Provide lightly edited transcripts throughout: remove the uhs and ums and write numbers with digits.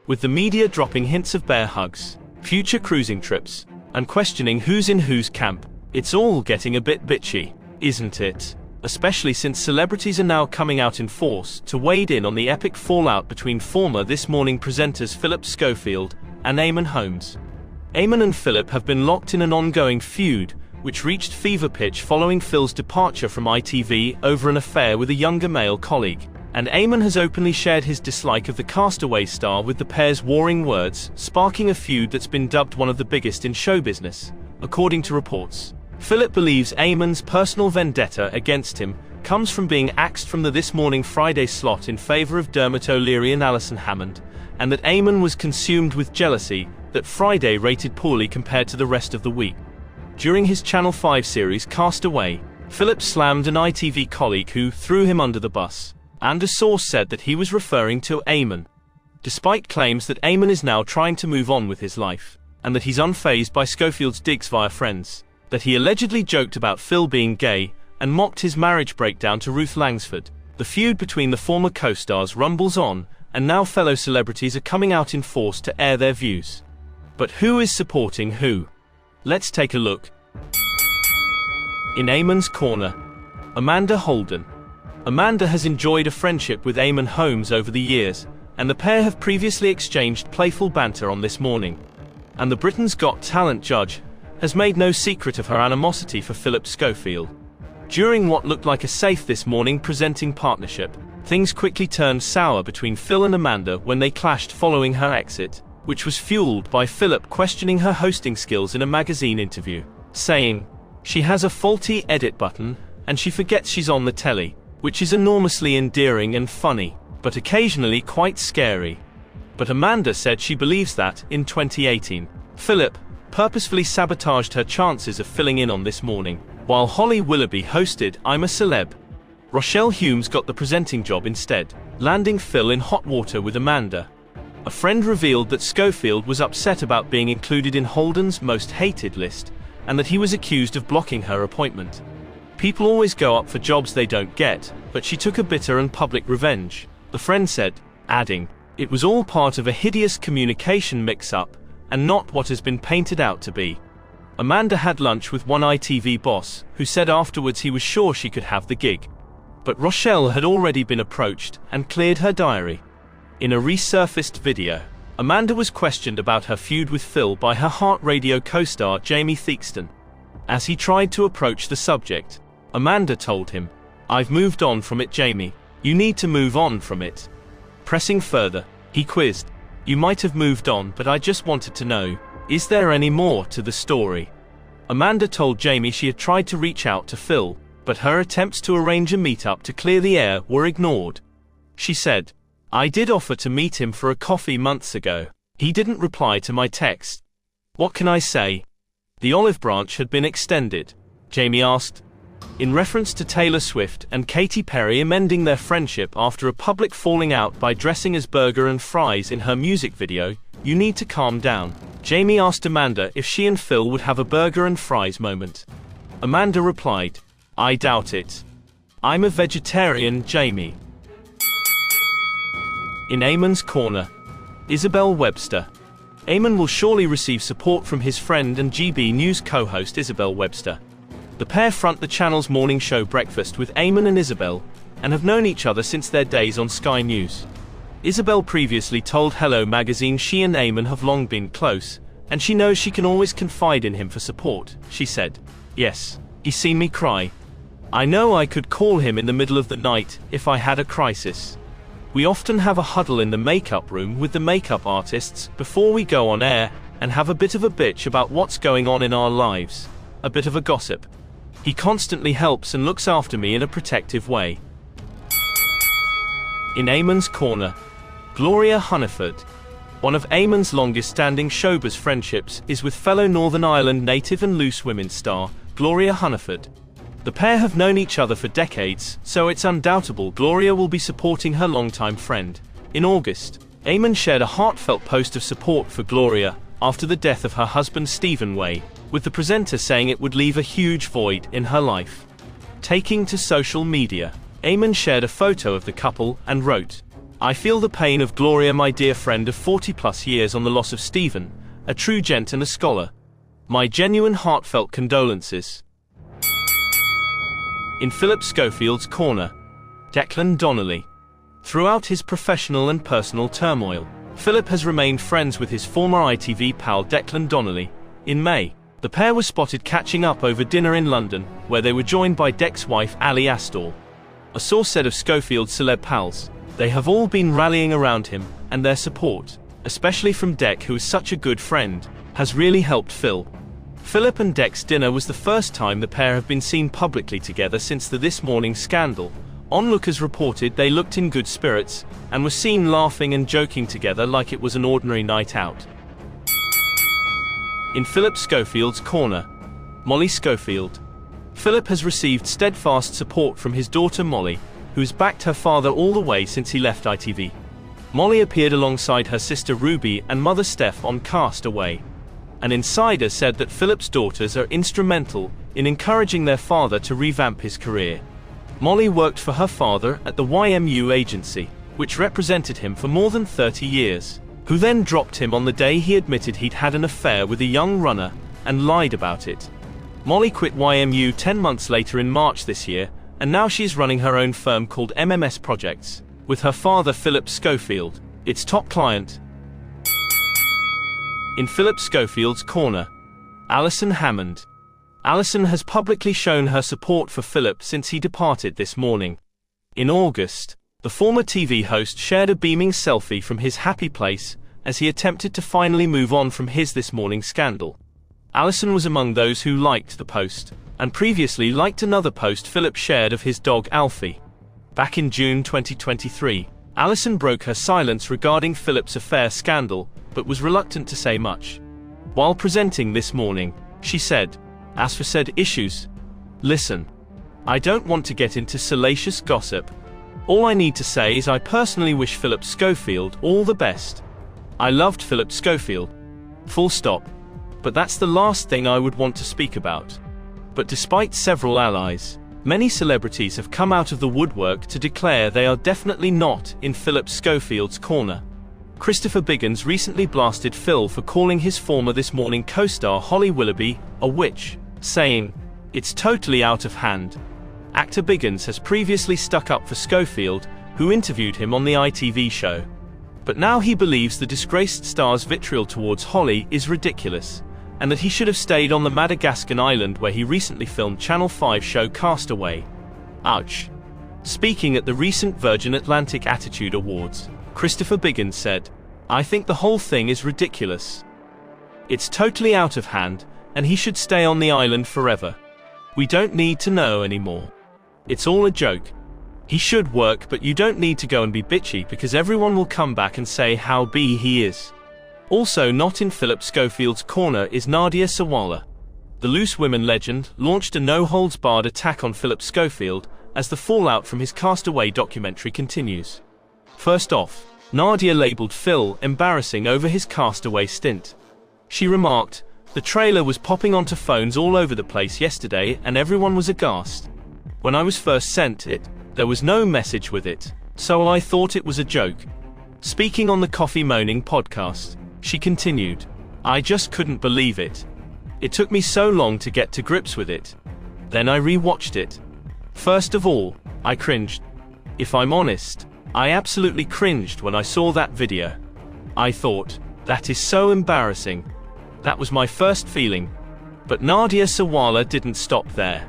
with the media dropping hints of bear hugs, future cruising trips, and questioning who's in whose camp. It's all getting a bit bitchy, isn't it? Especially since celebrities are now coming out in force to wade in on the epic fallout between former This Morning presenters Phillip Schofield and Eamonn Holmes. Eamonn and Phillip have been locked in an ongoing feud, which reached fever pitch following Phil's departure from ITV over an affair with a younger male colleague. And Eamonn has openly shared his dislike of the Castaway star, with the pair's warring words sparking a feud that's been dubbed one of the biggest in show business, according to reports. Phillip believes Eamonn's personal vendetta against him comes from being axed from the This Morning Friday slot in favor of Dermot O'Leary and Allison Hammond, and that Eamonn was consumed with jealousy that Friday rated poorly compared to the rest of the week. During his Channel 5 series Castaway, Phillip slammed an ITV colleague who threw him under the bus, and a source said that he was referring to Eamonn. Despite claims that Eamonn is now trying to move on with his life, and that he's unfazed by Schofield's digs via friends, that he allegedly joked about Phil being gay and mocked his marriage breakdown to Ruth Langsford, the feud between the former co-stars rumbles on, and now fellow celebrities are coming out in force to air their views. But who is supporting who? Let's take a look. In Eamonn's corner, Amanda Holden. Amanda has enjoyed a friendship with Eamonn Holmes over the years, and the pair have previously exchanged playful banter on This Morning. And the Britain's Got Talent judge has made no secret of her animosity for Phillip Schofield. During what looked like a safe This Morning presenting partnership, things quickly turned sour between Phil and Amanda when they clashed following her exit, which was fueled by Phillip questioning her hosting skills in a magazine interview, saying, "She has a faulty edit button, and she forgets she's on the telly," which is enormously endearing and funny, but occasionally quite scary. But Amanda said she believes that, in 2018, Phillip purposefully sabotaged her chances of filling in on This Morning, while Holly Willoughby hosted I'm a Celeb. Rochelle Humes got the presenting job instead, landing Phil in hot water with Amanda. A friend revealed that Schofield was upset about being included in Holden's most hated list, and that he was accused of blocking her appointment. People always go up for jobs they don't get, but she took a bitter and public revenge, the friend said, adding, "It was all part of a hideous communication mix-up, and not what has been painted out to be." Amanda had lunch with one ITV boss, who said afterwards he was sure she could have the gig. But Rochelle had already been approached and cleared her diary. In a resurfaced video, Amanda was questioned about her feud with Phil by her Heart Radio co-star Jamie Theakston. As he tried to approach the subject, Amanda told him, "I've moved on from it, Jamie. You need to move on from it." Pressing further, he quizzed, "You might have moved on, but I just wanted to know, is there any more to the story?" Amanda told Jamie she had tried to reach out to Phil, but her attempts to arrange a meet-up to clear the air were ignored. She said, "I did offer to meet him for a coffee months ago. He didn't reply to my text. What can I say?" The olive branch had been extended, Jamie asked. In reference to Taylor Swift and Katy Perry amending their friendship after a public falling out by dressing as burger and fries in her music video, "You need to calm down," Jamie asked Amanda if she and Phil would have a burger and fries moment. Amanda replied, "I doubt it. I'm a vegetarian, Jamie." In Eamonn's corner, Isabelle Webster. Eamonn will surely receive support from his friend and GB News co-host Isabelle Webster. The pair front the channel's morning show Breakfast with Eamonn and Isabelle, and have known each other since their days on Sky News. Isabelle previously told Hello magazine she and Eamonn have long been close, and she knows she can always confide in him for support. She said, "Yes, he's seen me cry. I know I could call him in the middle of the night if I had a crisis. We often have a huddle in the makeup room with the makeup artists before we go on air and have a bit of a bitch about what's going on in our lives, a bit of a gossip. He constantly helps and looks after me in a protective way." In Eamonn's corner, Gloria Hunniford. One of Eamonn's longest-standing showbiz friendships is with fellow Northern Ireland native and Loose Women star, Gloria Hunniford. The pair have known each other for decades, so it's undoubtable Gloria will be supporting her longtime friend. In August, Eamonn shared a heartfelt post of support for Gloria after the death of her husband Stephen Way, with the presenter saying it would leave a huge void in her life. Taking to social media, Eamonn shared a photo of the couple and wrote, I feel the pain of Gloria, my dear friend of 40+ years, on the loss of Stephen, a true gent and a scholar. My genuine heartfelt condolences. In Phillip Schofield's corner, Declan Donnelly. Throughout his professional and personal turmoil, Phillip has remained friends with his former ITV pal Declan Donnelly. In May, the pair were spotted catching up over dinner in London, where they were joined by Dec's wife Ali Astor. A source said of Schofield's celeb pals, "They have all been rallying around him, and their support, especially from Dec, who is such a good friend, has really helped Phil." Phillip and Dec's dinner was the first time the pair have been seen publicly together since the This Morning scandal. Onlookers reported they looked in good spirits, and were seen laughing and joking together like it was an ordinary night out. In Phillip Schofield's corner, Molly Schofield. Phillip has received steadfast support from his daughter Molly, who's backed her father all the way since he left ITV. Molly appeared alongside her sister Ruby and mother Steph on Cast Away. An insider said that Phillip's daughters are instrumental in encouraging their father to revamp his career. Molly worked for her father at the YMU agency, which represented him for more than 30 years, who then dropped him on the day he admitted he'd had an affair with a young runner and lied about it. Molly quit YMU 10 months later in March this year, and now she's running her own firm called MMS Projects, with her father Phillip Schofield, its top client. In Phillip Schofield's corner, Allison Hammond. Allison has publicly shown her support for Phillip since he departed this morning. In August, the former TV host shared a beaming selfie from his happy place as he attempted to finally move on from his This Morning scandal. Allison was among those who liked the post, and previously liked another post Phillip shared of his dog Alfie. Back in June 2023, Allison broke her silence regarding Phillip's affair scandal, but was reluctant to say much. While presenting This Morning, she said, "As for said issues, listen, I don't want to get into salacious gossip. All I need to say is I personally wish Phillip Schofield all the best. I loved Phillip Schofield. Full stop. But that's the last thing I would want to speak about." But despite several allies, many celebrities have come out of the woodwork to declare they are definitely not in Phillip Schofield's corner. Christopher Biggins recently blasted Phil for calling his former This Morning co-star Holly Willoughby a witch, saying, "It's totally out of hand." Actor Biggins has previously stuck up for Schofield, who interviewed him on the ITV show. But now he believes the disgraced star's vitriol towards Holly is ridiculous, and that he should have stayed on the Madagascar island where he recently filmed Channel 5 show Cast Away. Ouch. Speaking at the recent Virgin Atlantic Attitude Awards, Christopher Biggins said, "I think the whole thing is ridiculous. It's totally out of hand, and he should stay on the island forever. We don't need to know anymore. It's all a joke. He should work, but you don't need to go and be bitchy because everyone will come back and say how B he is." Also not in Phillip Schofield's corner is Nadia Sawalha. The Loose Women legend launched a no-holds-barred attack on Phillip Schofield as the fallout from his Cast Away documentary continues. First off, Nadia labeled Phil embarrassing over his Cast Away stint. She remarked, "The trailer was popping onto phones all over the place yesterday and everyone was aghast. When I was first sent it, there was no message with it, so I thought it was a joke." Speaking on the Coffee Moaning podcast, she continued, "I just couldn't believe it. It took me so long to get to grips with it. Then I re-watched it. First of all, I cringed. If I'm honest, I absolutely cringed when I saw that video. I thought, that is so embarrassing. That was my first feeling." But Nadia Sawalha didn't stop there.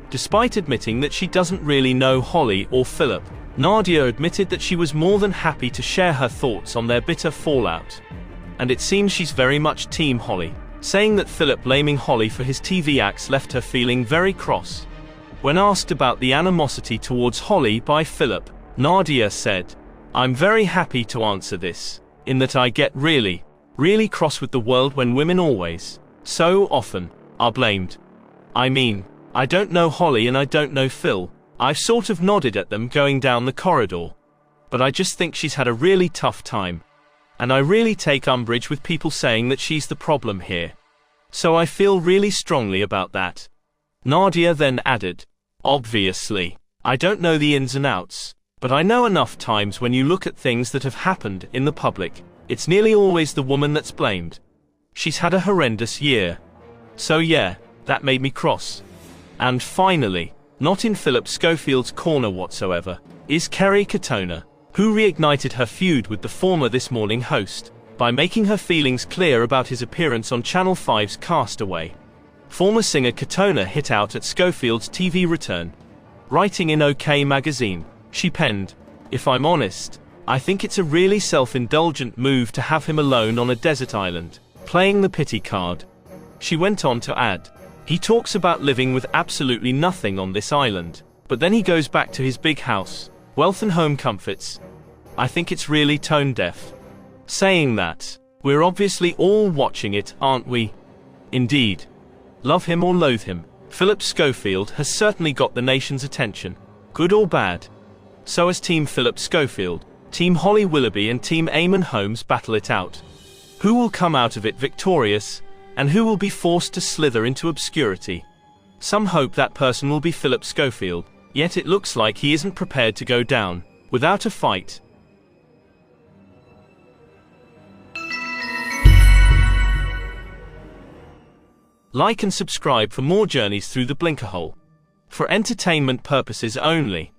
Despite admitting that she doesn't really know Holly or Phillip, Nadia admitted that she was more than happy to share her thoughts on their bitter fallout. And it seems she's very much Team Holly, saying that Phillip blaming Holly for his TV acts left her feeling very cross. When asked about the animosity towards Holly by Phillip, Nadia said, "I'm very happy to answer this, in that I get really, really cross with the world when women always, so often, are blamed. I mean, I don't know Holly and I don't know Phil. I've sort of nodded at them going down the corridor. But I just think she's had a really tough time. And I really take umbrage with people saying that she's the problem here. So I feel really strongly about that." Nadia then added, "Obviously, I don't know the ins and outs, But I know enough times when you look at things that have happened in the public, it's nearly always the woman that's blamed. She's had a horrendous year. So yeah, that made me cross. And finally, not in Phillip Schofield's corner whatsoever, is Kerry Katona, who reignited her feud with the former This Morning host, by making her feelings clear about his appearance on Channel 5's Castaway. Former singer Katona hit out at Schofield's TV return. Writing in OK magazine, she penned, "If I'm honest, I think it's a really self-indulgent move to have him alone on a desert island, playing the pity card." She went on to add, "He talks about living with absolutely nothing on this island, but then he goes back to his big house, wealth and home comforts. I think it's really tone-deaf." Saying that, we're obviously all watching it, aren't we? Indeed. Love him or loathe him, Phillip Schofield has certainly got the nation's attention, good or bad. So as Team Phillip Schofield, Team Holly Willoughby and Team Eamonn Holmes battle it out. Who will come out of it victorious, and who will be forced to slither into obscurity? Some hope that person will be Phillip Schofield, yet it looks like he isn't prepared to go down without a fight. Like and subscribe for more journeys through the blinker hole. For entertainment purposes only.